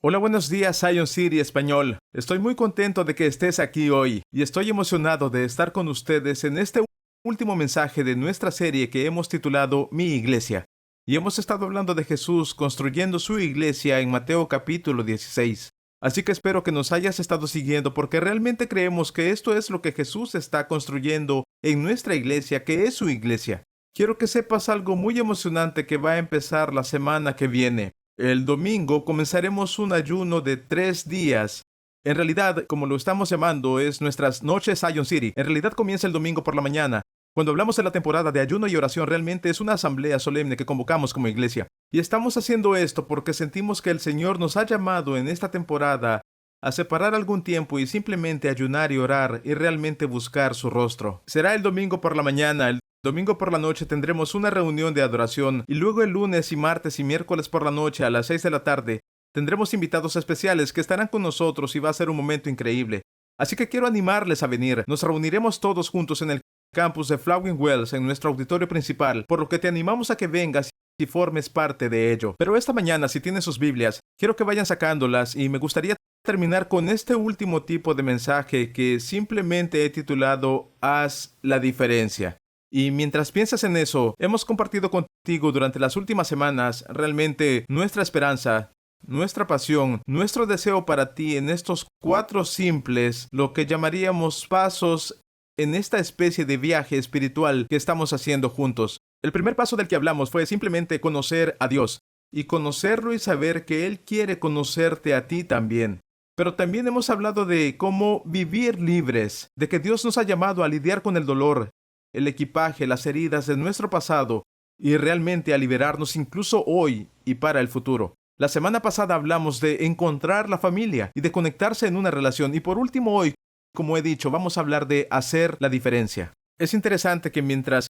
Hola, buenos días, Zion City Español. Estoy muy contento de que estés aquí hoy y estoy emocionado de estar con ustedes en este último mensaje de nuestra serie que hemos titulado Mi Iglesia. Y hemos estado hablando de Jesús construyendo su iglesia en Mateo capítulo 16. Así que espero que nos hayas estado siguiendo porque realmente creemos que esto es lo que Jesús está construyendo en nuestra iglesia, que es su iglesia. Quiero que sepas algo muy emocionante que va a empezar la semana que viene. El domingo comenzaremos un ayuno de 3 días. En realidad, como lo estamos llamando, es nuestras noches Zion City. En realidad comienza el domingo por la mañana. Cuando hablamos de la temporada de ayuno y oración, realmente es una asamblea solemne que convocamos como iglesia. Y estamos haciendo esto porque sentimos que el Señor nos ha llamado en esta temporada a separar algún tiempo y simplemente ayunar y orar y realmente buscar su rostro. Será el domingo por la mañana. El domingo por la noche tendremos una reunión de adoración y luego el lunes y martes y miércoles por la noche a las 6 de la tarde tendremos invitados especiales que estarán con nosotros y va a ser un momento increíble. Así que quiero animarles a venir. Nos reuniremos todos juntos en el campus de Flowing Wells en nuestro auditorio principal, por lo que te animamos a que vengas y formes parte de ello. Pero esta mañana, si tienen sus Biblias, quiero que vayan sacándolas y me gustaría terminar con este último tipo de mensaje que simplemente he titulado Haz la diferencia. Y mientras piensas en eso, hemos compartido contigo durante las últimas semanas realmente nuestra esperanza, nuestra pasión, nuestro deseo para ti en estos 4 simples, lo que llamaríamos pasos en esta especie de viaje espiritual que estamos haciendo juntos. El primer paso del que hablamos fue simplemente conocer a Dios, y conocerlo y saber que Él quiere conocerte a ti también. Pero también hemos hablado de cómo vivir libres, de que Dios nos ha llamado a lidiar con el dolor, el equipaje, las heridas de nuestro pasado y realmente a liberarnos incluso hoy y para el futuro. La semana pasada hablamos de encontrar la familia y de conectarse en una relación. Y por último hoy, como he dicho, vamos a hablar de hacer la diferencia. Es interesante que mientras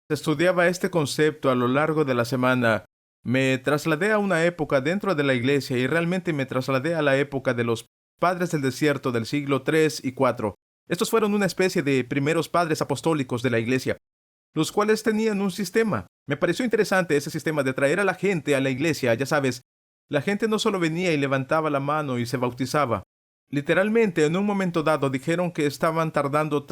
estudiaba este concepto a lo largo de la semana, me trasladé a una época dentro de la iglesia y realmente me trasladé a la época de los padres del desierto del siglo III y IV. Estos fueron una especie de primeros padres apostólicos de la iglesia, los cuales tenían un sistema. Me pareció interesante ese sistema de traer a la gente a la iglesia. Ya sabes, la gente no solo venía y levantaba la mano y se bautizaba. Literalmente, en un momento dado, dijeron que estaban tardando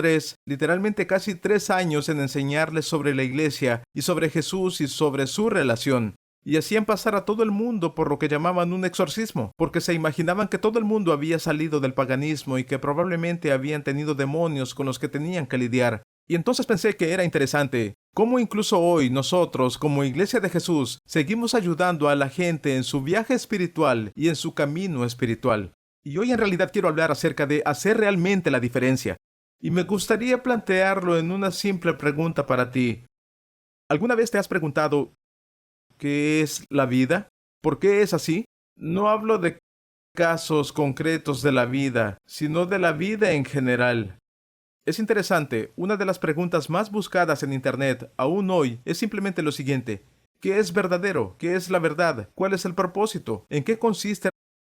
literalmente casi 3 años en enseñarles sobre la iglesia y sobre Jesús y sobre su relación. Y hacían pasar a todo el mundo por lo que llamaban un exorcismo, porque se imaginaban que todo el mundo había salido del paganismo y que probablemente habían tenido demonios con los que tenían que lidiar. Y entonces pensé que era interesante cómo incluso hoy nosotros, como Iglesia de Jesús, seguimos ayudando a la gente en su viaje espiritual y en su camino espiritual. Y hoy en realidad quiero hablar acerca de hacer realmente la diferencia. Y me gustaría plantearlo en una simple pregunta para ti. ¿Alguna vez te has preguntado qué es la vida? ¿Por qué es así? No hablo de casos concretos de la vida, sino de la vida en general. Es interesante, una de las preguntas más buscadas en Internet aún hoy es simplemente lo siguiente: ¿qué es verdadero? ¿Qué es la verdad? ¿Cuál es el propósito? ¿En qué consiste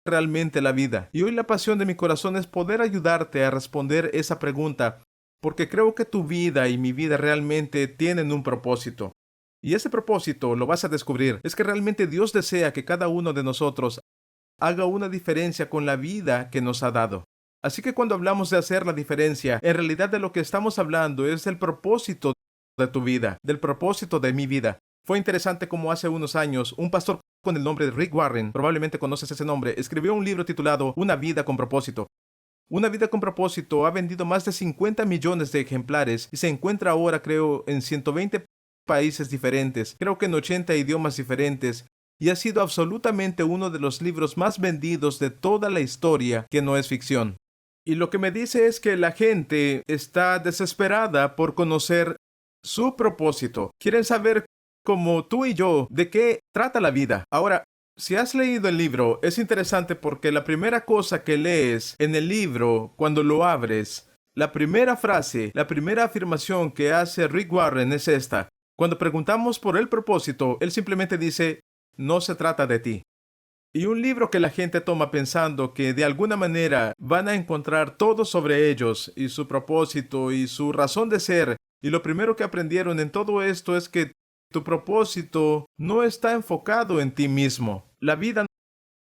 realmente la vida? Y hoy la pasión de mi corazón es poder ayudarte a responder esa pregunta, porque creo que tu vida y mi vida realmente tienen un propósito. Y ese propósito, lo vas a descubrir, es que realmente Dios desea que cada uno de nosotros haga una diferencia con la vida que nos ha dado. Así que cuando hablamos de hacer la diferencia, en realidad de lo que estamos hablando es del propósito de tu vida, del propósito de mi vida. Fue interesante como hace unos años, un pastor con el nombre de Rick Warren, probablemente conoces ese nombre, escribió un libro titulado Una vida con propósito. Una vida con propósito ha vendido más de 50 millones de ejemplares y se encuentra ahora, creo, en 120 países diferentes, creo que en 80 idiomas diferentes, y ha sido absolutamente uno de los libros más vendidos de toda la historia que no es ficción. Y lo que me dice es que la gente está desesperada por conocer su propósito. Quieren saber, como tú y yo, de qué trata la vida. Ahora, si has leído el libro, es interesante porque la primera cosa que lees en el libro, cuando lo abres, la primera frase, la primera afirmación que hace Rick Warren es esta. Cuando preguntamos por el propósito, él simplemente dice: no se trata de ti. Y un libro que la gente toma pensando que de alguna manera van a encontrar todo sobre ellos y su propósito y su razón de ser. Y lo primero que aprendieron en todo esto es que tu propósito no está enfocado en ti mismo. La vida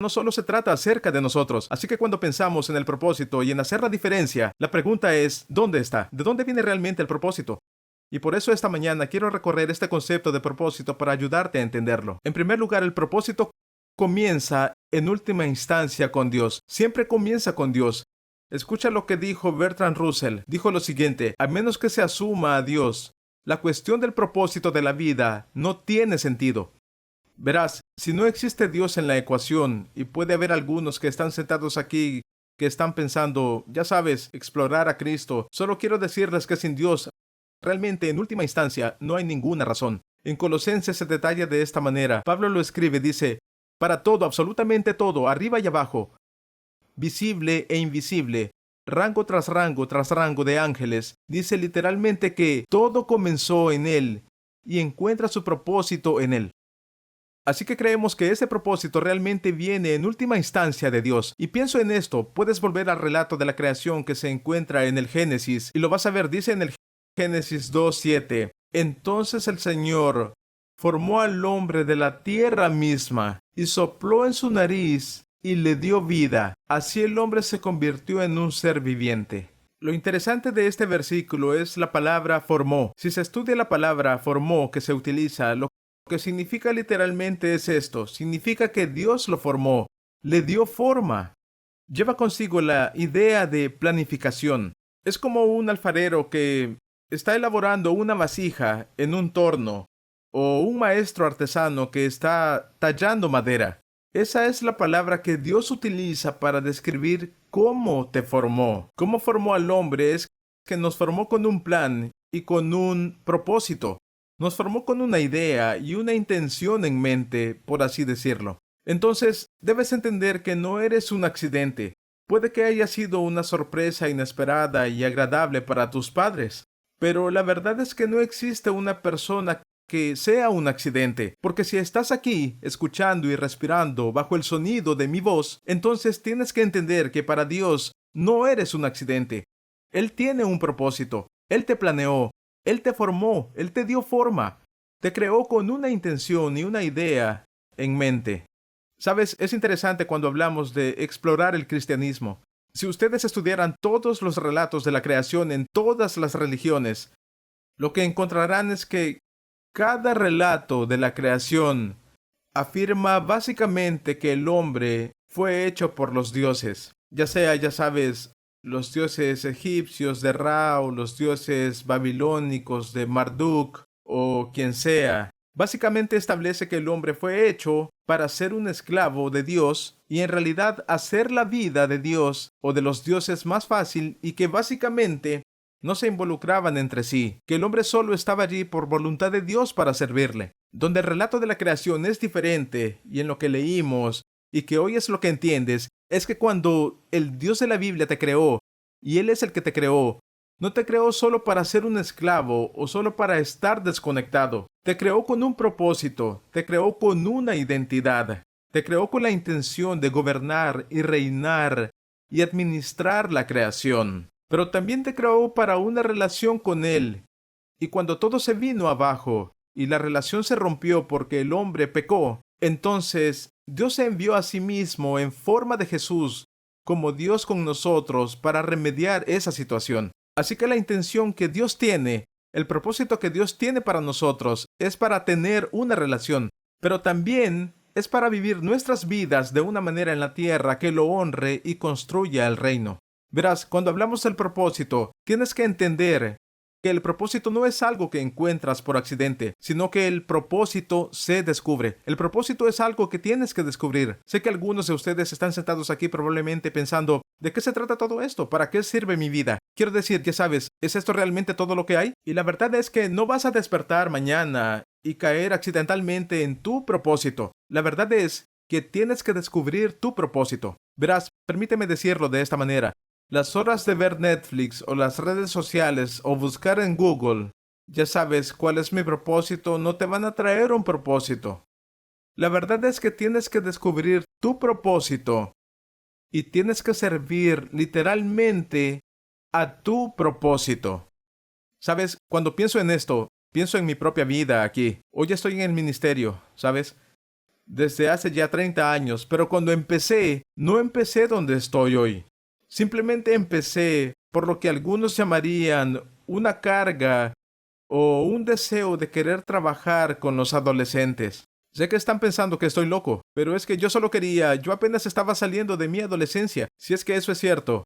no solo se trata acerca de nosotros. Así que cuando pensamos en el propósito y en hacer la diferencia, la pregunta es, ¿dónde está? ¿De dónde viene realmente el propósito? Y por eso esta mañana quiero recorrer este concepto de propósito para ayudarte a entenderlo. En primer lugar, el propósito comienza en última instancia con Dios. Siempre comienza con Dios. Escucha lo que dijo Bertrand Russell. Dijo lo siguiente: a menos que se asuma a Dios, la cuestión del propósito de la vida no tiene sentido. Verás, si no existe Dios en la ecuación, y puede haber algunos que están sentados aquí que están pensando, ya sabes, explorar a Cristo, solo quiero decirles que sin Dios, realmente en última instancia, no hay ninguna razón. En Colosenses se detalla de esta manera. Pablo lo escribe, dice: para todo, absolutamente todo, arriba y abajo, visible e invisible, rango tras rango de ángeles, dice literalmente que todo comenzó en Él y encuentra su propósito en Él. Así que creemos que ese propósito realmente viene en última instancia de Dios. Y pienso en esto, puedes volver al relato de la creación que se encuentra en el Génesis, y lo vas a ver, dice en el Génesis 2:7, entonces el Señor formó al hombre de la tierra misma, y sopló en su nariz, y le dio vida. Así el hombre se convirtió en un ser viviente. Lo interesante de este versículo es la palabra formó. Si se estudia la palabra formó que se utiliza, lo que significa literalmente es esto. Significa que Dios lo formó, le dio forma. Lleva consigo la idea de planificación. Es como un alfarero que está elaborando una vasija en un torno, o un maestro artesano que está tallando madera. Esa es la palabra que Dios utiliza para describir cómo te formó. Cómo formó al hombre es que nos formó con un plan y con un propósito. Nos formó con una idea y una intención en mente, por así decirlo. Entonces, debes entender que no eres un accidente. Puede que haya sido una sorpresa inesperada y agradable para tus padres, pero la verdad es que no existe una persona que sea un accidente, porque si estás aquí, escuchando y respirando bajo el sonido de mi voz, entonces tienes que entender que para Dios no eres un accidente. Él tiene un propósito, Él te planeó, Él te formó, Él te dio forma, te creó con una intención y una idea en mente. Sabes, es interesante cuando hablamos de explorar el cristianismo. Si ustedes estudiaran todos los relatos de la creación en todas las religiones, lo que encontrarán es que cada relato de la creación afirma básicamente que el hombre fue hecho por los dioses, ya sea, ya sabes, los dioses egipcios de Ra o los dioses babilónicos de Marduk o quien sea. Básicamente establece que el hombre fue hecho para ser un esclavo de Dios y en realidad hacer la vida de Dios o de los dioses más fácil, y que básicamente no se involucraban entre sí, que el hombre solo estaba allí por voluntad de Dios para servirle. Donde el relato de la creación es diferente, y en lo que leímos, y que hoy es lo que entiendes, es que cuando el Dios de la Biblia te creó, y Él es el que te creó, no te creó solo para ser un esclavo o solo para estar desconectado. Te creó con un propósito, te creó con una identidad, te creó con la intención de gobernar y reinar y administrar la creación. Pero también te creó para una relación con Él. Y cuando todo se vino abajo y la relación se rompió porque el hombre pecó, entonces Dios se envió a sí mismo en forma de Jesús como Dios con nosotros para remediar esa situación. Así que la intención que Dios tiene, el propósito que Dios tiene para nosotros es para tener una relación, pero también es para vivir nuestras vidas de una manera en la tierra que lo honre y construya el reino. Verás, cuando hablamos del propósito, tienes que entender que el propósito no es algo que encuentras por accidente, sino que el propósito se descubre. El propósito es algo que tienes que descubrir. Sé que algunos de ustedes están sentados aquí probablemente pensando, ¿de qué se trata todo esto? ¿Para qué sirve mi vida? Quiero decir, ya sabes, ¿es esto realmente todo lo que hay? Y la verdad es que no vas a despertar mañana y caer accidentalmente en tu propósito. La verdad es que tienes que descubrir tu propósito. Verás, permíteme decirlo de esta manera. Las horas de ver Netflix o las redes sociales o buscar en Google, ya sabes cuál es mi propósito, no te van a traer un propósito. La verdad es que tienes que descubrir tu propósito y tienes que servir literalmente a tu propósito. Sabes, cuando pienso en esto, pienso en mi propia vida aquí. Hoy estoy en el ministerio, ¿sabes? desde hace ya 30 años, pero cuando empecé, no empecé donde estoy hoy. Simplemente empecé por lo que algunos llamarían una carga o un deseo de querer trabajar con los adolescentes. Sé que están pensando que estoy loco, pero es que yo apenas estaba saliendo de mi adolescencia, si es que eso es cierto.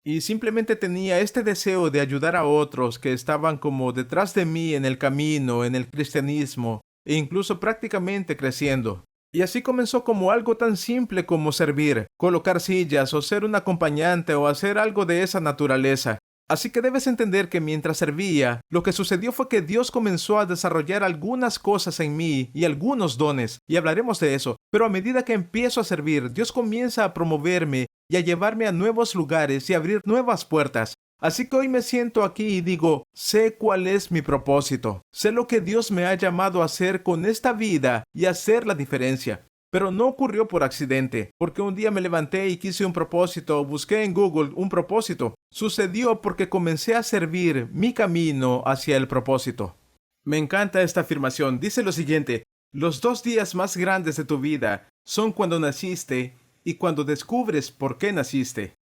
Y simplemente tenía este deseo de ayudar a otros que estaban como detrás de mí en el camino, en el cristianismo, e incluso prácticamente creciendo. Y así comenzó como algo tan simple como servir, colocar sillas o ser un acompañante o hacer algo de esa naturaleza. Así que debes entender que mientras servía, lo que sucedió fue que Dios comenzó a desarrollar algunas cosas en mí y algunos dones, y hablaremos de eso. Pero a medida que empiezo a servir, Dios comienza a promoverme y a llevarme a nuevos lugares y abrir nuevas puertas. Así que hoy me siento aquí y digo, sé cuál es mi propósito. Sé lo que Dios me ha llamado a hacer con esta vida y hacer la diferencia. Pero no ocurrió por accidente, porque un día me levanté y quise un propósito, busqué en Google un propósito. Sucedió porque comencé a servir mi camino hacia el propósito. Me encanta esta afirmación. Dice lo siguiente: los 2 días más grandes de tu vida son cuando naciste y cuando descubres por qué naciste.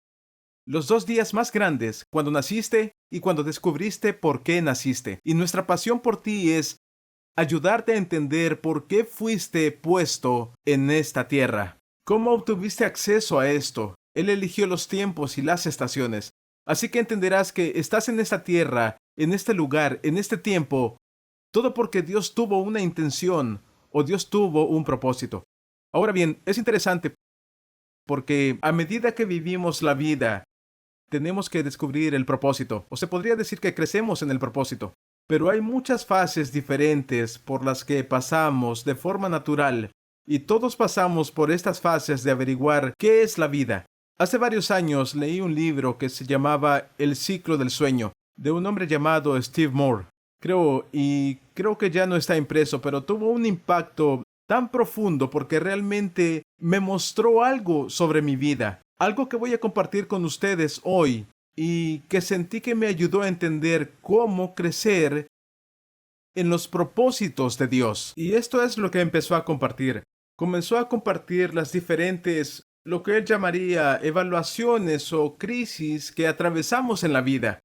Los 2 días más grandes, cuando naciste y cuando descubriste por qué naciste. Y nuestra pasión por ti es ayudarte a entender por qué fuiste puesto en esta tierra. ¿Cómo obtuviste acceso a esto? Él eligió los tiempos y las estaciones. Así que entenderás que estás en esta tierra, en este lugar, en este tiempo, todo porque Dios tuvo una intención o Dios tuvo un propósito. Ahora bien, es interesante porque a medida que vivimos la vida, tenemos que descubrir el propósito, o se podría decir que crecemos en el propósito. Pero hay muchas fases diferentes por las que pasamos de forma natural, y todos pasamos por estas fases de averiguar qué es la vida. Hace varios años leí un libro que se llamaba El ciclo del sueño, de un hombre llamado Steve Moore. Creo que ya no está impreso, pero tuvo un impacto tan profundo porque realmente me mostró algo sobre mi vida, algo que voy a compartir con ustedes hoy y que sentí que me ayudó a entender cómo crecer en los propósitos de Dios. Y esto es lo que empezó a compartir. Comenzó a compartir las diferentes, lo que él llamaría evaluaciones o crisis que atravesamos en la vida.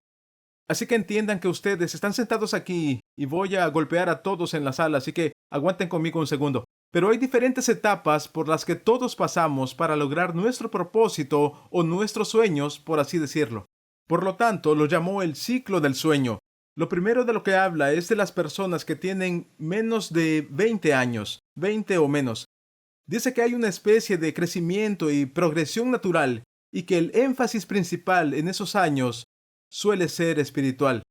Así que entiendan que ustedes están sentados aquí y voy a golpear a todos en la sala, así que aguanten conmigo un segundo. Pero hay diferentes etapas por las que todos pasamos para lograr nuestro propósito o nuestros sueños, por así decirlo. Por lo tanto, lo llamó el ciclo del sueño. Lo primero de lo que habla es de las personas que tienen menos de 20 años, 20 o menos. Dice que hay una especie de crecimiento y progresión natural y que el énfasis principal en esos años suele ser espiritual.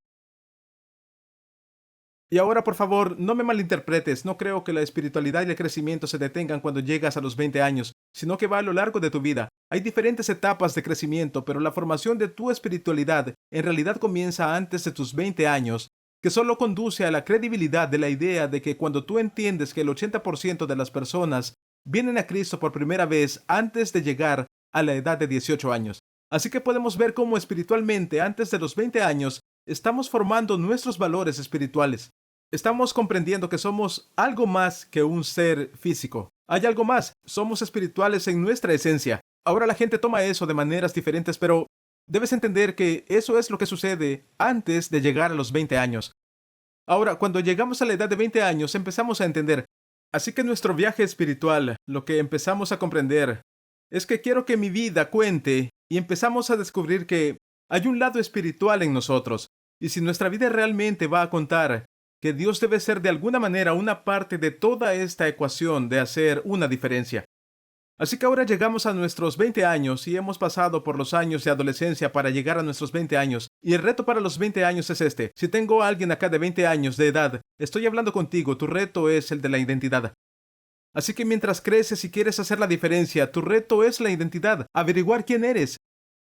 Y ahora, por favor, no me malinterpretes, no creo que la espiritualidad y el crecimiento se detengan cuando llegas a los 20 años, sino que va a lo largo de tu vida. Hay diferentes etapas de crecimiento, pero la formación de tu espiritualidad en realidad comienza antes de tus 20 años, que solo conduce a la credibilidad de la idea de que cuando tú entiendes que el 80% de las personas vienen a Cristo por primera vez antes de llegar a la edad de 18 años. Así que podemos ver cómo espiritualmente, antes de los 20 años, estamos formando nuestros valores espirituales. Estamos comprendiendo que somos algo más que un ser físico. Hay algo más. Somos espirituales en nuestra esencia. Ahora la gente toma eso de maneras diferentes, pero debes entender que eso es lo que sucede antes de llegar a los 20 años. Ahora, cuando llegamos a la edad de 20 años, empezamos a entender. Así que nuestro viaje espiritual, lo que empezamos a comprender, es que quiero que mi vida cuente y empezamos a descubrir que hay un lado espiritual en nosotros. Y si nuestra vida realmente va a contar, que Dios debe ser de alguna manera una parte de toda esta ecuación de hacer una diferencia. Así que ahora llegamos a nuestros 20 años y hemos pasado por los años de adolescencia para llegar a nuestros 20 años. Y el reto para los 20 años es este. Si tengo a alguien acá de 20 años de edad, estoy hablando contigo, tu reto es el de la identidad. Así que mientras creces y quieres hacer la diferencia, tu reto es la identidad, averiguar quién eres.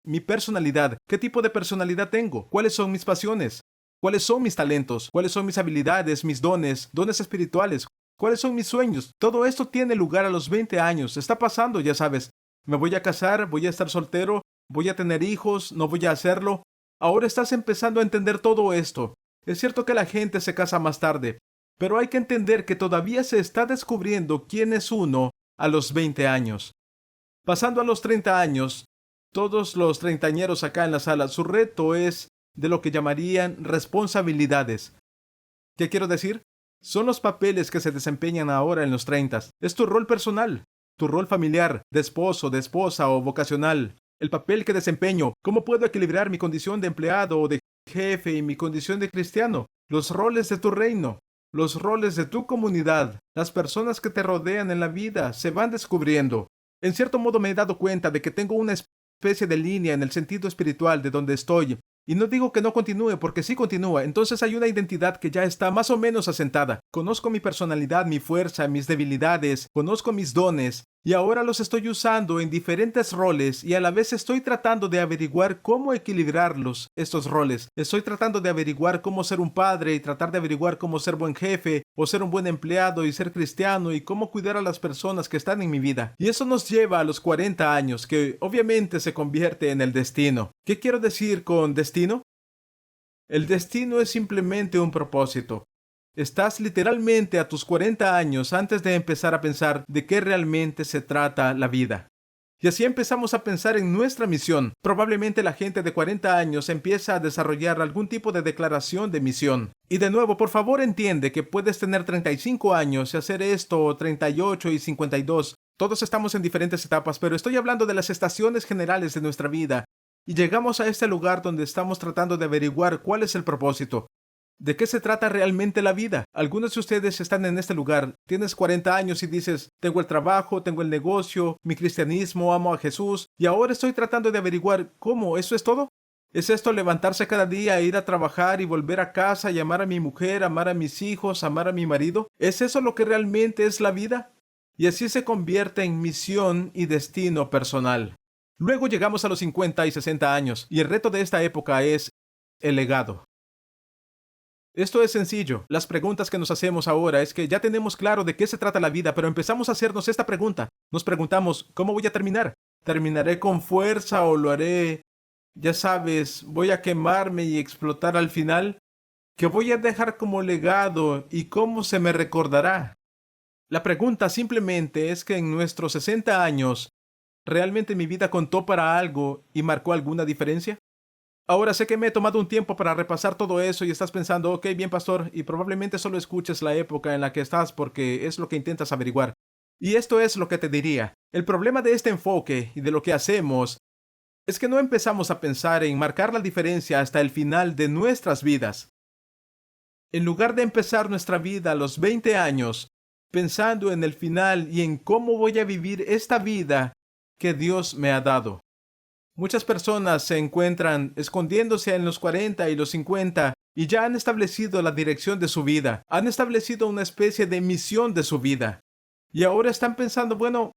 Mi personalidad, ¿qué tipo de personalidad tengo? ¿Cuáles son mis pasiones? ¿Cuáles son mis talentos? ¿Cuáles son mis habilidades, mis dones espirituales? ¿Cuáles son mis sueños? Todo esto tiene lugar a los 20 años. Está pasando, ya sabes. Me voy a casar, voy a estar soltero, voy a tener hijos, no voy a hacerlo. Ahora estás empezando a entender todo esto. Es cierto que la gente se casa más tarde, pero hay que entender que todavía se está descubriendo quién es uno a los 20 años. Pasando a los 30 años, todos los treintañeros acá en la sala, su reto es de lo que llamarían responsabilidades. ¿Qué quiero decir? Son los papeles que se desempeñan ahora en los 30. Es tu rol personal, tu rol familiar, de esposo, de esposa o vocacional. El papel que desempeño, cómo puedo equilibrar mi condición de empleado o de jefe y mi condición de cristiano, los roles de tu reino, los roles de tu comunidad, las personas que te rodean en la vida se van descubriendo. En cierto modo me he dado cuenta de que tengo una especie de línea en el sentido espiritual de donde estoy. Y no digo que no continúe, porque sí continúa. Entonces hay una identidad que ya está más o menos asentada. Conozco mi personalidad, mi fuerza, mis debilidades, conozco mis dones, y ahora los estoy usando en diferentes roles y a la vez estoy tratando de averiguar cómo equilibrarlos, estos roles. Estoy tratando de averiguar cómo ser un padre y tratar de averiguar cómo ser buen jefe o ser un buen empleado y ser cristiano y cómo cuidar a las personas que están en mi vida. Y eso nos lleva a los 40 años, que obviamente se convierte en el destino. ¿Qué quiero decir con destino? El destino es simplemente un propósito. Estás literalmente a tus 40 años antes de empezar a pensar de qué realmente se trata la vida. Y así empezamos a pensar en nuestra misión. Probablemente la gente de 40 años empieza a desarrollar algún tipo de declaración de misión. Y de nuevo, por favor entiende que puedes tener 35 años y hacer esto, o 38 y 52. Todos estamos en diferentes etapas, pero estoy hablando de las estaciones generales de nuestra vida. Y llegamos a este lugar donde estamos tratando de averiguar cuál es el propósito. ¿De qué se trata realmente la vida? Algunos de ustedes están en este lugar. Tienes 40 años y dices, tengo el trabajo, tengo el negocio, mi cristianismo, amo a Jesús, y ahora estoy tratando de averiguar cómo, ¿eso es todo? ¿Es esto levantarse cada día, ir a trabajar y volver a casa y amar a mi mujer, amar a mis hijos, amar a mi marido? ¿Es eso lo que realmente es la vida? Y así se convierte en misión y destino personal. Luego llegamos a los 50 y 60 años, y el reto de esta época es el legado. Esto es sencillo. Las preguntas que nos hacemos ahora es que ya tenemos claro de qué se trata la vida, pero empezamos a hacernos esta pregunta. Nos preguntamos, ¿cómo voy a terminar? ¿Terminaré con fuerza o lo haré, ya sabes, voy a quemarme y explotar al final? ¿Qué voy a dejar como legado y cómo se me recordará? La pregunta simplemente es que en nuestros 60 años, ¿realmente mi vida contó para algo y marcó alguna diferencia? Ahora sé que me he tomado un tiempo para repasar todo eso y estás pensando, ok, bien pastor, y probablemente solo escuches la época en la que estás porque es lo que intentas averiguar. Y esto es lo que te diría. El problema de este enfoque y de lo que hacemos es que no empezamos a pensar en marcar la diferencia hasta el final de nuestras vidas. En lugar de empezar nuestra vida a los 20 años, pensando en el final y en cómo voy a vivir esta vida que Dios me ha dado. Muchas personas se encuentran escondiéndose en los 40 y los 50 y ya han establecido la dirección de su vida, han establecido una especie de misión de su vida. Y ahora están pensando, bueno,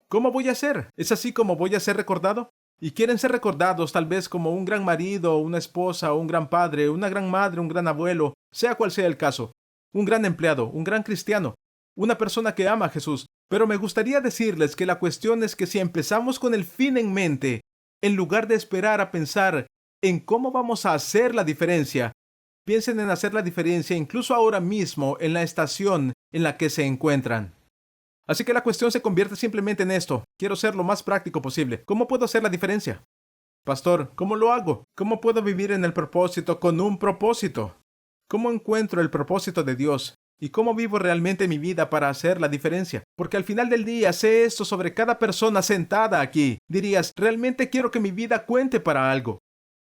¿cómo voy a ser? ¿Es así como voy a ser recordado? Y quieren ser recordados tal vez como un gran marido, una esposa, un gran padre, una gran madre, un gran abuelo, sea cual sea el caso, un gran empleado, un gran cristiano, una persona que ama a Jesús. Pero me gustaría decirles que la cuestión es que si empezamos con el fin en mente, en lugar de esperar a pensar en cómo vamos a hacer la diferencia, piensen en hacer la diferencia incluso ahora mismo en la estación en la que se encuentran. Así que la cuestión se convierte simplemente en esto. Quiero ser lo más práctico posible. ¿Cómo puedo hacer la diferencia? Pastor, ¿cómo lo hago? ¿Cómo puedo vivir en el propósito con un propósito? ¿Cómo encuentro el propósito de Dios? ¿Y cómo vivo realmente mi vida para hacer la diferencia? Porque al final del día sé esto sobre cada persona sentada aquí. Dirías, realmente quiero que mi vida cuente para algo.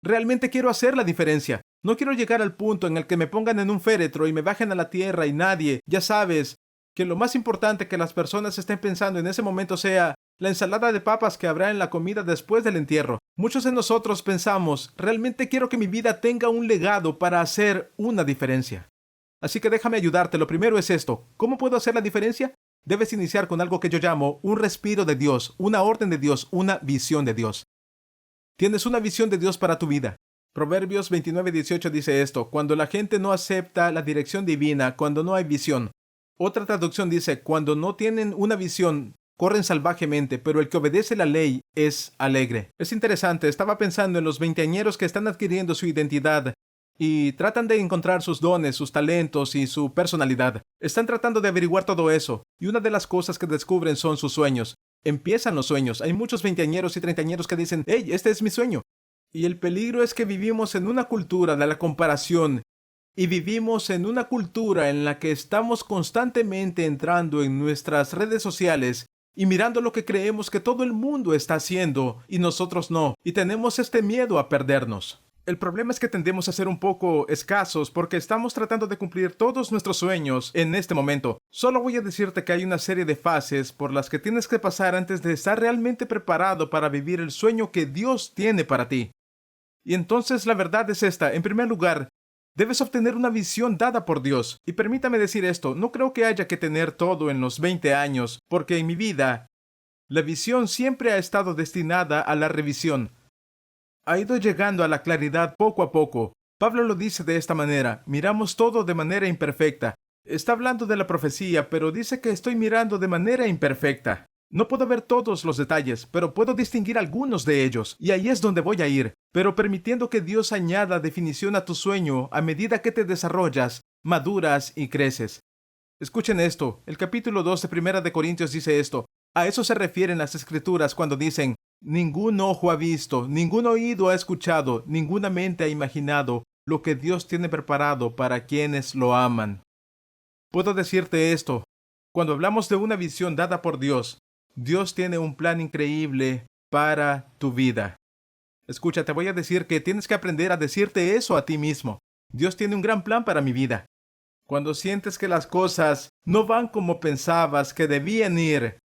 Realmente quiero hacer la diferencia. No quiero llegar al punto en el que me pongan en un féretro y me bajen a la tierra y nadie, ya sabes, que lo más importante que las personas estén pensando en ese momento sea la ensalada de papas que habrá en la comida después del entierro. Muchos de nosotros pensamos, realmente quiero que mi vida tenga un legado para hacer una diferencia. Así que déjame ayudarte. Lo primero es esto. ¿Cómo puedo hacer la diferencia? Debes iniciar con algo que yo llamo un respiro de Dios, una orden de Dios, una visión de Dios. Tienes una visión de Dios para tu vida. Proverbios 29:18 dice esto: cuando la gente no acepta la dirección divina, cuando no hay visión. Otra traducción dice: cuando no tienen una visión, corren salvajemente, pero el que obedece la ley es alegre. Es interesante, estaba pensando en los veinteañeros que están adquiriendo su identidad y tratan de encontrar sus dones, sus talentos y su personalidad. Están tratando de averiguar todo eso, y una de las cosas que descubren son sus sueños. Empiezan los sueños. Hay muchos veinteañeros y treintañeros que dicen, hey, este es mi sueño. Y el peligro es que vivimos en una cultura de la comparación, y vivimos en una cultura en la que estamos constantemente entrando en nuestras redes sociales y mirando lo que creemos que todo el mundo está haciendo y nosotros no, y tenemos este miedo a perdernos. El problema es que tendemos a ser un poco escasos porque estamos tratando de cumplir todos nuestros sueños en este momento. Solo voy a decirte que hay una serie de fases por las que tienes que pasar antes de estar realmente preparado para vivir el sueño que Dios tiene para ti. Y entonces la verdad es esta. En primer lugar, debes obtener una visión dada por Dios. Y permítame decir esto, no creo que haya que tener todo en los 20 años, porque en mi vida, la visión siempre ha estado destinada a la revisión. Ha ido llegando a la claridad poco a poco. Pablo lo dice de esta manera, miramos todo de manera imperfecta. Está hablando de la profecía, pero dice que estoy mirando de manera imperfecta. No puedo ver todos los detalles, pero puedo distinguir algunos de ellos, y ahí es donde voy a ir, pero permitiendo que Dios añada definición a tu sueño a medida que te desarrollas, maduras y creces. Escuchen esto, el capítulo 2 de Primera de Corintios dice esto. A eso se refieren las Escrituras cuando dicen, ningún ojo ha visto, ningún oído ha escuchado, ninguna mente ha imaginado lo que Dios tiene preparado para quienes lo aman. Puedo decirte esto, cuando hablamos de una visión dada por Dios, Dios tiene un plan increíble para tu vida. Escucha, te voy a decir que tienes que aprender a decirte eso a ti mismo. Dios tiene un gran plan para mi vida. Cuando sientes que las cosas no van como pensabas que debían ir,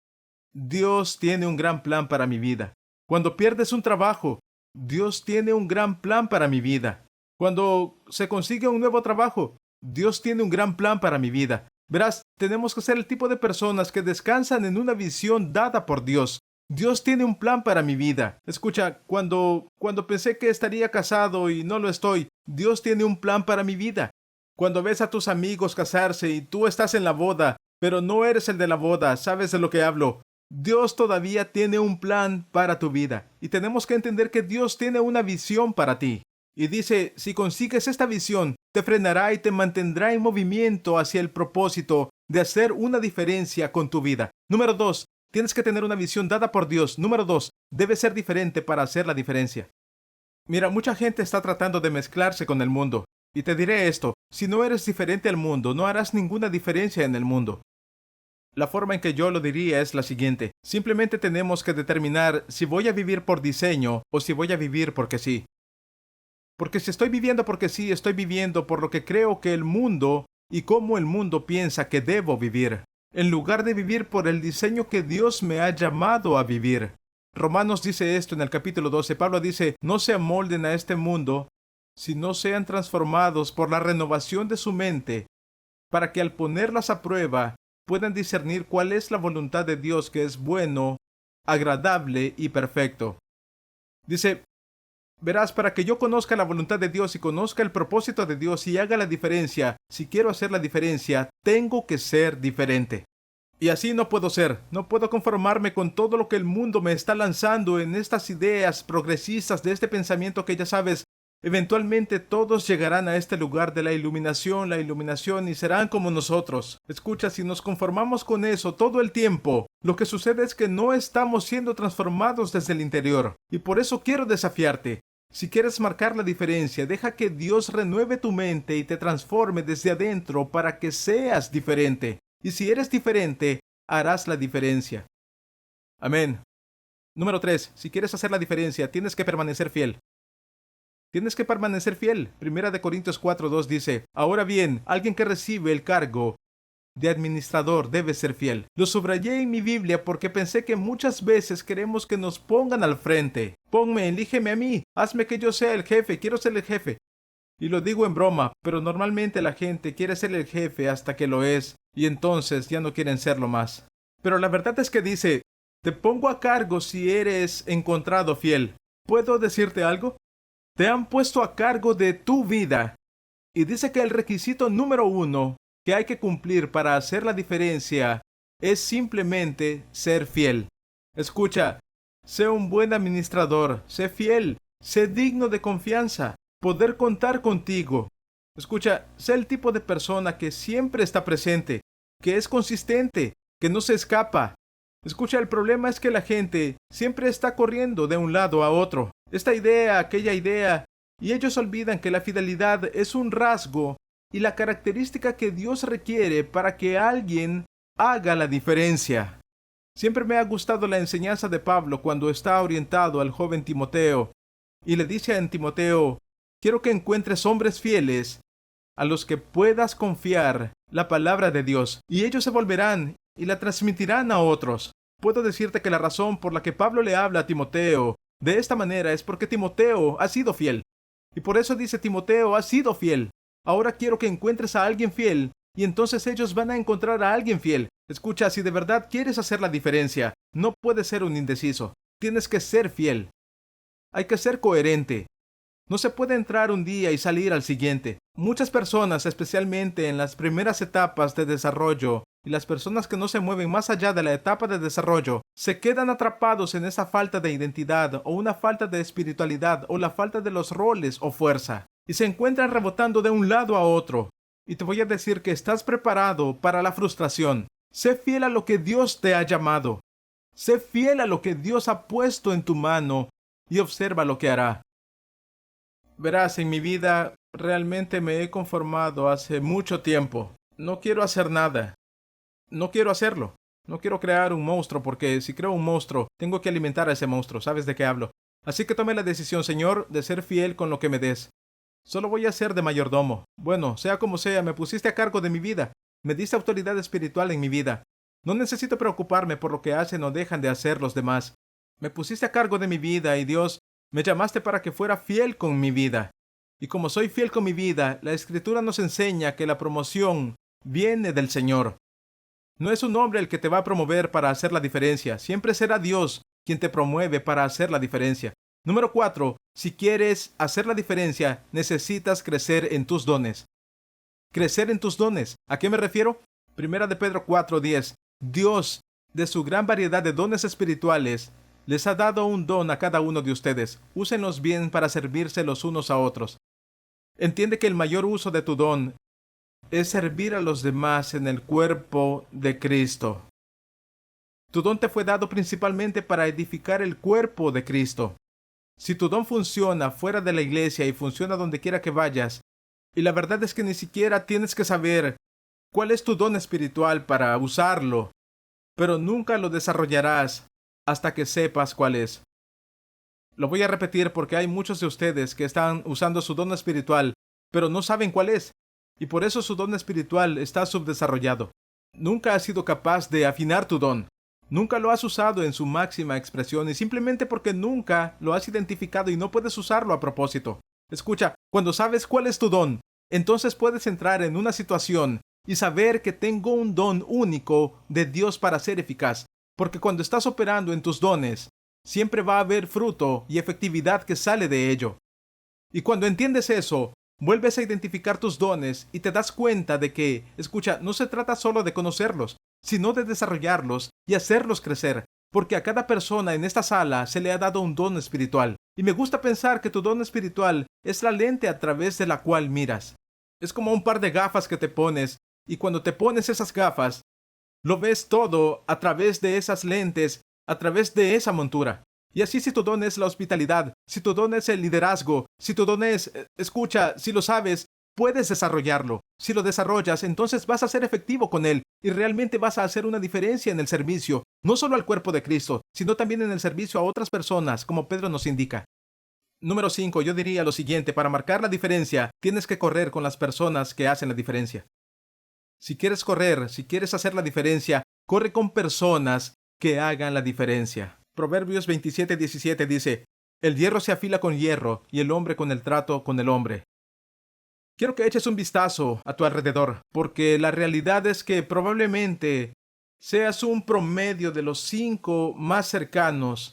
Dios tiene un gran plan para mi vida. Cuando pierdes un trabajo, Dios tiene un gran plan para mi vida. Cuando se consigue un nuevo trabajo, Dios tiene un gran plan para mi vida. Verás, tenemos que ser el tipo de personas que descansan en una visión dada por Dios. Dios tiene un plan para mi vida. Escucha, cuando pensé que estaría casado y no lo estoy, Dios tiene un plan para mi vida. Cuando ves a tus amigos casarse y tú estás en la boda, pero no eres el de la boda, ¿sabes de lo que hablo? Dios todavía tiene un plan para tu vida. Y tenemos que entender que Dios tiene una visión para ti. Y dice, si consigues esta visión, te frenará y te mantendrá en movimiento hacia el propósito de hacer una diferencia con tu vida. Número 2, tienes que tener una visión dada por Dios. Número 2, debes ser diferente para hacer la diferencia. Mira, mucha gente está tratando de mezclarse con el mundo. Y te diré esto, si no eres diferente al mundo, no harás ninguna diferencia en el mundo. La forma en que yo lo diría es la siguiente. Simplemente tenemos que determinar si voy a vivir por diseño o si voy a vivir porque sí. Porque si estoy viviendo porque sí, estoy viviendo por lo que creo que el mundo y cómo el mundo piensa que debo vivir, en lugar de vivir por el diseño que Dios me ha llamado a vivir. Romanos dice esto en el capítulo 12. Pablo dice, no se amolden a este mundo, sino sean transformados por la renovación de su mente, para que al ponerlas a prueba puedan discernir cuál es la voluntad de Dios que es bueno, agradable y perfecto. Dice, verás, para que yo conozca la voluntad de Dios y conozca el propósito de Dios y haga la diferencia, si quiero hacer la diferencia, tengo que ser diferente. Y así no puedo ser, no puedo conformarme con todo lo que el mundo me está lanzando en estas ideas progresistas de este pensamiento que ya sabes, eventualmente todos llegarán a este lugar de la iluminación y serán como nosotros. Escucha, si nos conformamos con eso todo el tiempo, lo que sucede es que no estamos siendo transformados desde el interior. Y por eso quiero desafiarte. Si quieres marcar la diferencia, deja que Dios renueve tu mente y te transforme desde adentro para que seas diferente. Y si eres diferente, harás la diferencia. Amén. Número 3. Si quieres hacer la diferencia, tienes que permanecer fiel. Tienes que permanecer fiel. Primera de Corintios 4:2 dice, ahora bien, alguien que recibe el cargo de administrador debe ser fiel. Lo subrayé en mi Biblia porque pensé que muchas veces queremos que nos pongan al frente. Ponme, elígeme a mí, hazme que yo sea el jefe, quiero ser el jefe. Y lo digo en broma, pero normalmente la gente quiere ser el jefe hasta que lo es, y entonces ya no quieren serlo más. Pero la verdad es que dice, te pongo a cargo si eres encontrado fiel. ¿Puedo decirte algo? Te han puesto a cargo de tu vida. Y dice que el requisito número 1 que hay que cumplir para hacer la diferencia es simplemente ser fiel. Escucha, sé un buen administrador, sé fiel, sé digno de confianza. poder contar contigo. Escucha, sé el tipo de persona que siempre está presente, que es consistente, que no se escapa. Escucha, el problema es que la gente siempre está corriendo de un lado a otro, esta idea, aquella idea, y ellos olvidan que la fidelidad es un rasgo y la característica que Dios requiere para que alguien haga la diferencia. Siempre me ha gustado la enseñanza de Pablo cuando está orientado al joven Timoteo y le dice a Timoteo: quiero que encuentres hombres fieles a los que puedas confiar la palabra de Dios, y ellos se volverán y la transmitirán a otros. Puedo decirte que la razón por la que Pablo le habla a Timoteo de esta manera es porque Timoteo ha sido fiel. Y por eso dice: Timoteo ha sido fiel. Ahora quiero que encuentres a alguien fiel, y entonces ellos van a encontrar a alguien fiel. Escucha, si de verdad quieres hacer la diferencia, no puedes ser un indeciso. Tienes que ser fiel. Hay que ser coherente. No se puede entrar un día y salir al siguiente. Muchas personas, especialmente en las primeras etapas de desarrollo, y las personas que no se mueven más allá de la etapa de desarrollo, se quedan atrapados en esa falta de identidad o una falta de espiritualidad o la falta de los roles o fuerza, y se encuentran rebotando de un lado a otro. Y te voy a decir que estás preparado para la frustración. Sé fiel a lo que Dios te ha llamado. Sé fiel a lo que Dios ha puesto en tu mano y observa lo que hará. Verás, en mi vida realmente me he conformado hace mucho tiempo. No quiero hacer nada. No quiero hacerlo. No quiero crear un monstruo, porque si creo un monstruo, tengo que alimentar a ese monstruo. ¿Sabes de qué hablo? Así que tomé la decisión, Señor, de ser fiel con lo que me des. Solo voy a ser de mayordomo. Bueno, sea como sea, me pusiste a cargo de mi vida. Me diste autoridad espiritual en mi vida. No necesito preocuparme por lo que hacen o dejan de hacer los demás. Me pusiste a cargo de mi vida y Dios, me llamaste para que fuera fiel con mi vida. Y como soy fiel con mi vida, la Escritura nos enseña que la promoción viene del Señor. No es un hombre el que te va a promover para hacer la diferencia. Siempre será Dios quien te promueve para hacer la diferencia. Número 4. Si quieres hacer la diferencia, necesitas crecer en tus dones. Crecer en tus dones. ¿A qué me refiero? Primera de Pedro 4:10. Dios, de su gran variedad de dones espirituales, les ha dado un don a cada uno de ustedes. Úsenlos bien para servirse los unos a otros. Entiende que el mayor uso de tu don es servir a los demás en el cuerpo de Cristo. Tu don te fue dado principalmente para edificar el cuerpo de Cristo. Si tu don funciona fuera de la iglesia y funciona donde quiera que vayas, y la verdad es que ni siquiera tienes que saber cuál es tu don espiritual para usarlo, pero nunca lo desarrollarás hasta que sepas cuál es. Lo voy a repetir porque hay muchos de ustedes que están usando su don espiritual, pero no saben cuál es, y por eso su don espiritual está subdesarrollado. Nunca has sido capaz de afinar tu don. Nunca lo has usado en su máxima expresión, y simplemente porque nunca lo has identificado y no puedes usarlo a propósito. Escucha, cuando sabes cuál es tu don, entonces puedes entrar en una situación y saber que tengo un don único de Dios para ser eficaz. Porque cuando estás operando en tus dones, siempre va a haber fruto y efectividad que sale de ello. Y cuando entiendes eso, vuelves a identificar tus dones y te das cuenta de que, escucha, no se trata solo de conocerlos, sino de desarrollarlos y hacerlos crecer, porque a cada persona en esta sala se le ha dado un don espiritual. Y me gusta pensar que tu don espiritual es la lente a través de la cual miras. Es como un par de gafas que te pones, y cuando te pones esas gafas, lo ves todo a través de esas lentes, a través de esa montura. Y así, si tu don es la hospitalidad, si tu don es el liderazgo, si tu don es, escucha, si lo sabes, puedes desarrollarlo. Si lo desarrollas, entonces vas a ser efectivo con él y realmente vas a hacer una diferencia en el servicio, no solo al cuerpo de Cristo, sino también en el servicio a otras personas, como Pedro nos indica. Número 5, yo diría lo siguiente: para marcar la diferencia, tienes que correr con las personas que hacen la diferencia. Si quieres correr, si quieres hacer la diferencia, corre con personas que hagan la diferencia. Proverbios 27:17 dice: el hierro se afila con hierro y el hombre con el trato con el hombre. Quiero que eches un vistazo a tu alrededor, porque la realidad es que probablemente seas un promedio de los 5 más cercanos,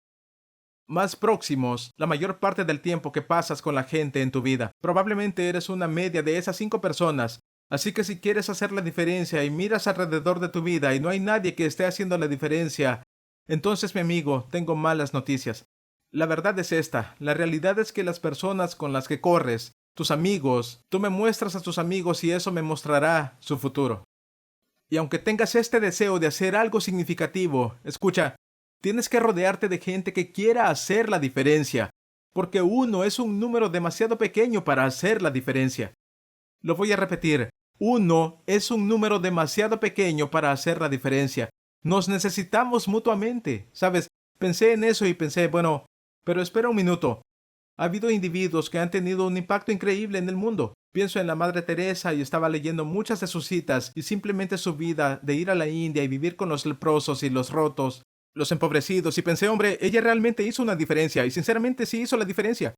más próximos, la mayor parte del tiempo que pasas con la gente en tu vida. Probablemente eres una media de esas 5 personas. Así que si quieres hacer la diferencia y miras alrededor de tu vida y no hay nadie que esté haciendo la diferencia, entonces, mi amigo, tengo malas noticias. La verdad es esta: la realidad es que las personas con las que corres tus amigos. Tú me muestras a tus amigos y eso me mostrará su futuro. Y aunque tengas este deseo de hacer algo significativo, escucha, tienes que rodearte de gente que quiera hacer la diferencia, porque uno es un número demasiado pequeño para hacer la diferencia. Lo voy a repetir. Uno es un número demasiado pequeño para hacer la diferencia. Nos necesitamos mutuamente. ¿Sabes? Pensé en eso y pensé, bueno, pero espera un minuto. Ha habido individuos que han tenido un impacto increíble en el mundo. Pienso en la Madre Teresa y estaba leyendo muchas de sus citas y simplemente su vida de ir a la India y vivir con los leprosos y los rotos, los empobrecidos, y pensé, hombre, ella realmente hizo una diferencia y sinceramente sí hizo la diferencia.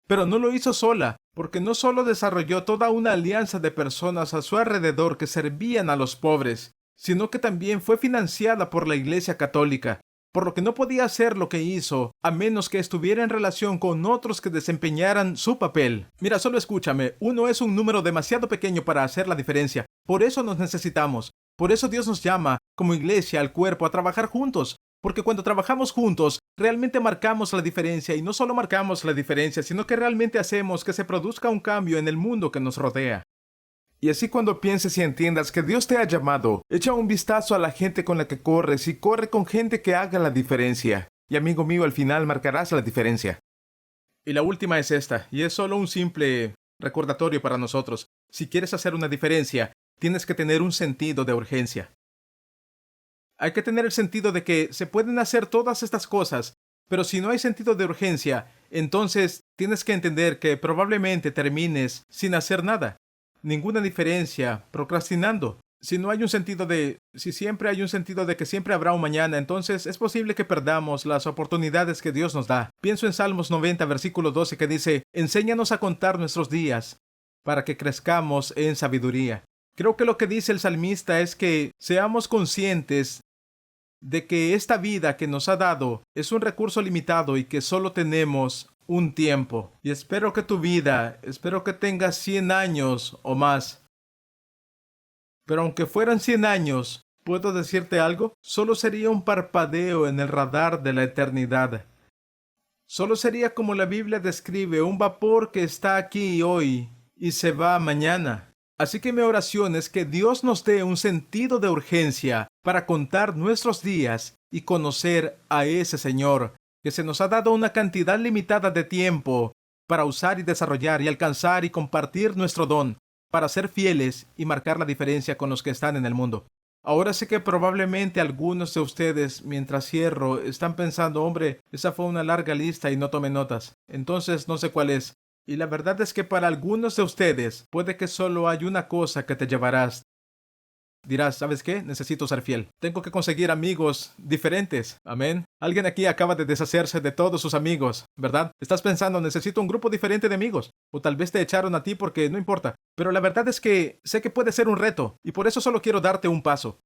Pero no lo hizo sola, porque no solo desarrolló toda una alianza de personas a su alrededor que servían a los pobres, sino que también fue financiada por la Iglesia Católica, por lo que no podía hacer lo que hizo a menos que estuviera en relación con otros que desempeñaran su papel. Mira, solo escúchame, uno es un número demasiado pequeño para hacer la diferencia. Por eso nos necesitamos. Por eso Dios nos llama, como iglesia, al cuerpo, a trabajar juntos. Porque cuando trabajamos juntos, realmente marcamos la diferencia, y no solo marcamos la diferencia, sino que realmente hacemos que se produzca un cambio en el mundo que nos rodea. Y así cuando pienses y entiendas que Dios te ha llamado, echa un vistazo a la gente con la que corres y corre con gente que haga la diferencia. Y amigo mío, al final marcarás la diferencia. Y la última es esta, y es solo un simple recordatorio para nosotros. Si quieres hacer una diferencia, tienes que tener un sentido de urgencia. Hay que tener el sentido de que se pueden hacer todas estas cosas, pero si no hay sentido de urgencia, entonces tienes que entender que probablemente termines sin hacer nada. Ninguna diferencia, procrastinando. Si siempre hay un sentido de que siempre habrá un mañana, entonces es posible que perdamos las oportunidades que Dios nos da. Pienso en Salmos 90, versículo 12, que dice, enséñanos a contar nuestros días, para que crezcamos en sabiduría. Creo que lo que dice el salmista es que seamos conscientes de que esta vida que nos ha dado es un recurso limitado y que solo tenemos un tiempo. Y espero que espero que tengas 100 años o más. Pero aunque fueran 100 años, ¿puedo decirte algo? Solo sería un parpadeo en el radar de la eternidad. Solo sería como la Biblia describe, un vapor que está aquí hoy y se va mañana. Así que mi oración es que Dios nos dé un sentido de urgencia para contar nuestros días y conocer a ese Señor, que se nos ha dado una cantidad limitada de tiempo para usar y desarrollar y alcanzar y compartir nuestro don, para ser fieles y marcar la diferencia con los que están en el mundo. Ahora sé que probablemente algunos de ustedes, mientras cierro, están pensando, hombre, esa fue una larga lista y no tomé notas. Entonces no sé cuál es. Y la verdad es que para algunos de ustedes puede que solo hay una cosa que te llevarás. Dirás, ¿sabes qué? Necesito ser fiel. Tengo que conseguir amigos diferentes. Amén. Alguien aquí acaba de deshacerse de todos sus amigos, ¿verdad? Estás pensando, necesito un grupo diferente de amigos. O tal vez te echaron a ti porque no importa. Pero la verdad es que sé que puede ser un reto. Y por eso solo quiero darte un paso.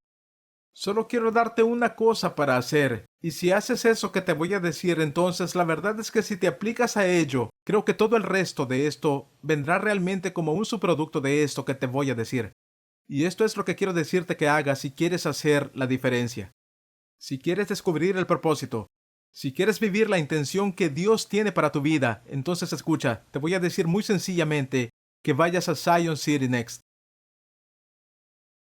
Solo quiero darte una cosa para hacer. Y si haces eso que te voy a decir, entonces la verdad es que si te aplicas a ello, creo que todo el resto de esto vendrá realmente como un subproducto de esto que te voy a decir. Y esto es lo que quiero decirte que hagas si quieres hacer la diferencia. Si quieres descubrir el propósito, si quieres vivir la intención que Dios tiene para tu vida, entonces escucha, te voy a decir muy sencillamente que vayas a Zion City Next.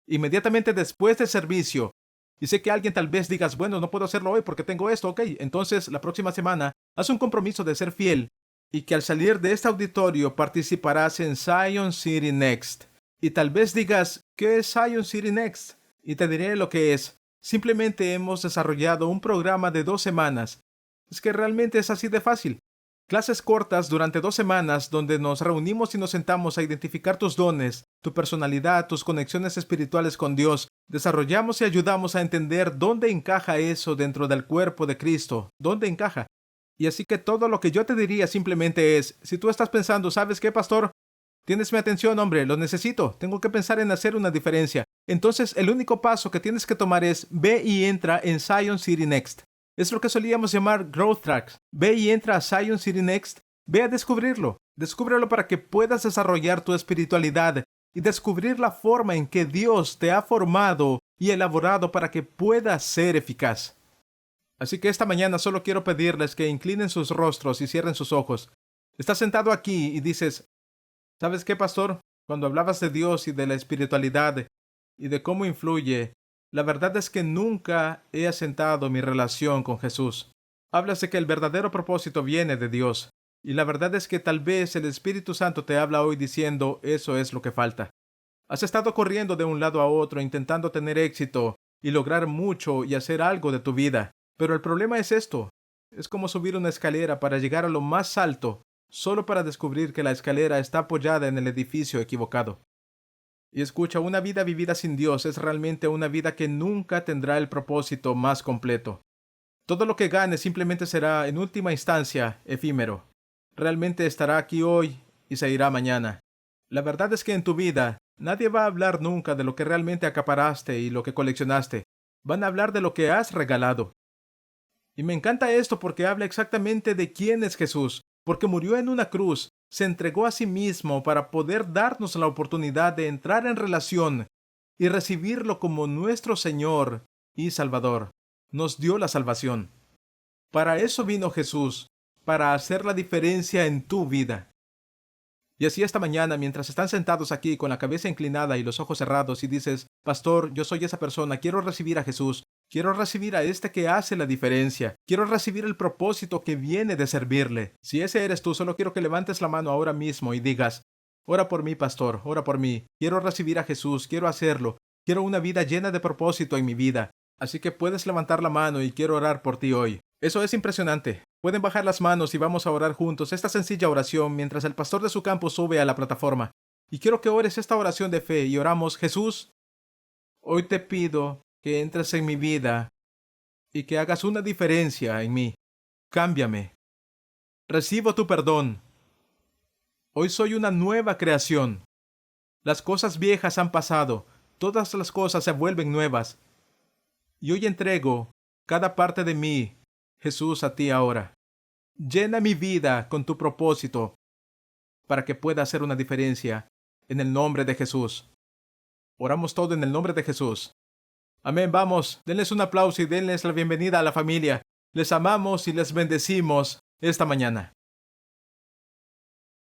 Inmediatamente después del servicio, y sé que alguien tal vez digas, bueno, no puedo hacerlo hoy porque tengo esto, ok, entonces la próxima semana haz un compromiso de ser fiel y que al salir de este auditorio participarás en Zion City Next. Y tal vez digas, ¿qué es Zion City Next? Y te diré lo que es. Simplemente hemos desarrollado un programa de 2 semanas. Es que realmente es así de fácil. Clases cortas durante 2 semanas donde nos reunimos y nos sentamos a identificar tus dones, tu personalidad, tus conexiones espirituales con Dios. Desarrollamos y ayudamos a entender dónde encaja eso dentro del cuerpo de Cristo. ¿Dónde encaja? Y así que todo lo que yo te diría simplemente es, si tú estás pensando, ¿sabes qué, pastor? Tienes mi atención, hombre, lo necesito. Tengo que pensar en hacer una diferencia. Entonces, el único paso que tienes que tomar es, ve y entra en Zion City Next. Es lo que solíamos llamar Growth Tracks. Ve y entra a Zion City Next. Ve a descubrirlo. Descúbrelo para que puedas desarrollar tu espiritualidad y descubrir la forma en que Dios te ha formado y elaborado para que puedas ser eficaz. Así que esta mañana solo quiero pedirles que inclinen sus rostros y cierren sus ojos. Estás sentado aquí y dices, ¿Sabes qué, pastor? Cuando hablabas de Dios y de la espiritualidad y de cómo influye, la verdad es que nunca he asentado mi relación con Jesús. Hablas de que el verdadero propósito viene de Dios, y la verdad es que tal vez el Espíritu Santo te habla hoy diciendo eso es lo que falta. Has estado corriendo de un lado a otro intentando tener éxito y lograr mucho y hacer algo de tu vida, pero el problema es esto. Es como subir una escalera para llegar a lo más alto, solo para descubrir que la escalera está apoyada en el edificio equivocado. Y escucha, una vida vivida sin Dios es realmente una vida que nunca tendrá el propósito más completo. Todo lo que gane simplemente será, en última instancia, efímero. Realmente estará aquí hoy y se irá mañana. La verdad es que en tu vida nadie va a hablar nunca de lo que realmente acaparaste y lo que coleccionaste. Van a hablar de lo que has regalado. Y me encanta esto porque habla exactamente de quién es Jesús, porque murió en una cruz, se entregó a sí mismo para poder darnos la oportunidad de entrar en relación y recibirlo como nuestro Señor y Salvador. Nos dio la salvación. Para eso vino Jesús, para hacer la diferencia en tu vida. Y así esta mañana, mientras están sentados aquí con la cabeza inclinada y los ojos cerrados y dices, Pastor, yo soy esa persona, quiero recibir a Jesús, quiero recibir a este que hace la diferencia, quiero recibir el propósito que viene de servirle. Si ese eres tú, solo quiero que levantes la mano ahora mismo y digas, ora por mí, pastor, ora por mí, quiero recibir a Jesús, quiero hacerlo, quiero una vida llena de propósito en mi vida. Así que puedes levantar la mano y quiero orar por ti hoy. Eso es impresionante. Pueden bajar las manos y vamos a orar juntos esta sencilla oración mientras el pastor de su campo sube a la plataforma. Y quiero que ores esta oración de fe y oramos, Jesús, hoy te pido que entres en mi vida y que hagas una diferencia en mí. Cámbiame. Recibo tu perdón. Hoy soy una nueva creación. Las cosas viejas han pasado, todas las cosas se vuelven nuevas. Y hoy entrego cada parte de mí, Jesús, a ti ahora. Llena mi vida con tu propósito para que pueda hacer una diferencia en el nombre de Jesús. Oramos todo en el nombre de Jesús. Amén. Vamos, denles un aplauso y denles la bienvenida a la familia. Les amamos y les bendecimos esta mañana.